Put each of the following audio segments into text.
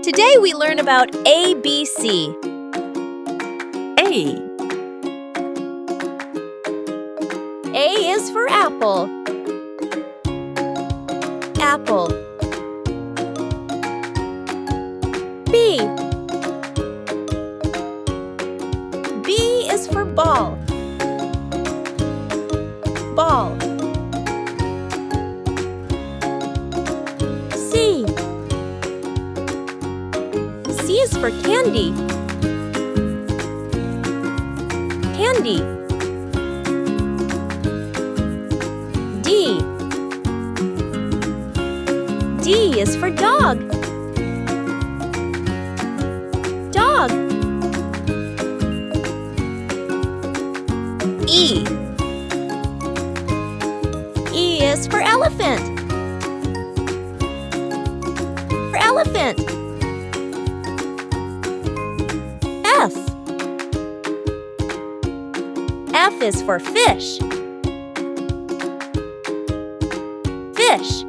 Today we learn about ABC. A. A is for apple. Apple. B. B is for ball. Ball. C. C is for candy. Candy. D. D is for dog. Dog. E. E is for elephant. For elephant. F. F is for fish. Fish.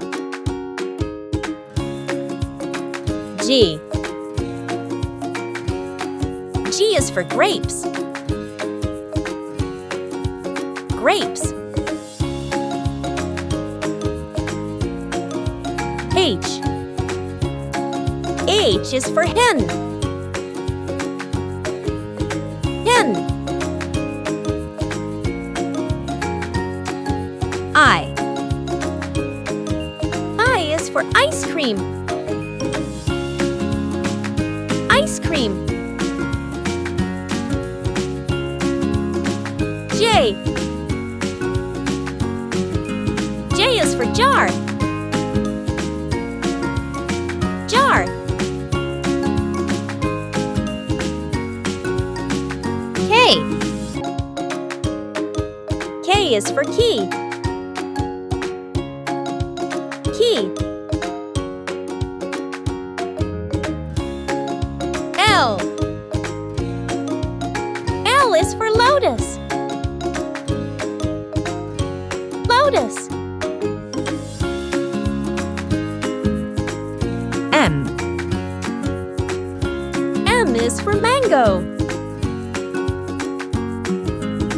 G. G is for grapes. Grapes. H. H is for hen. Hen. I. I is for ice cream. Ice cream. J. J is for jar. Jar. K. K is for key. Key. L. L is for lotus. Lotus. M. M is for mango.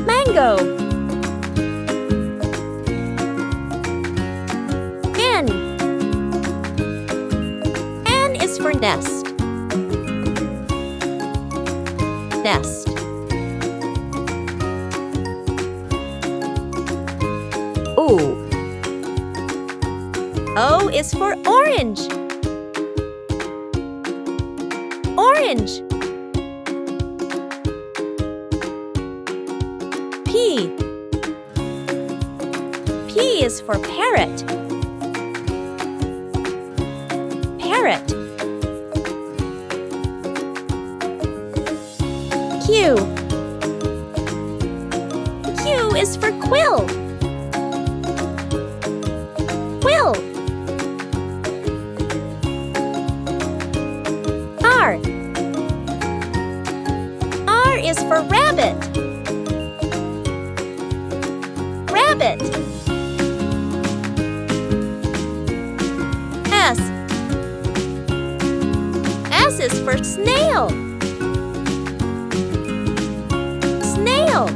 Mango. N. N is for nest. Nest. O. O is for orange. Orange. P. P is for parrot. Parrot. Q. Q is for quill. Quill. R. R is for rabbit. Rabbit. S. S is for snail. Snail.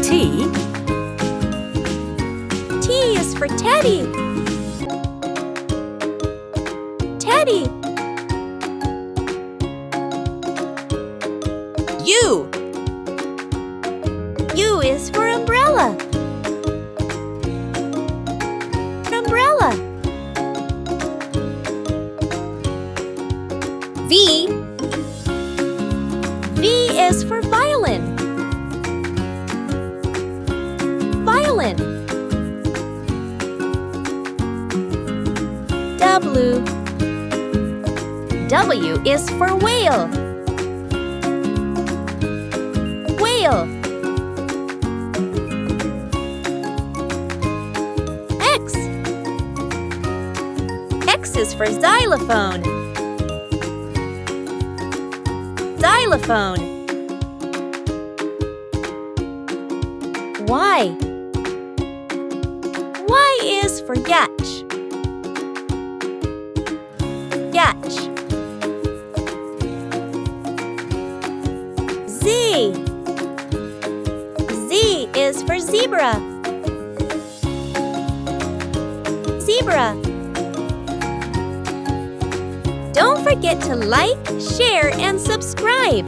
T. T is for teddy. Teddy. U. U is for umbrella. Umbrella. V. V is for violin. Violin. W. W is for whale. Whale. X. X is for xylophone. Xylophone. Y. Y is for yacht. Zebra. Zebra. Don't forget to like, share, and subscribe.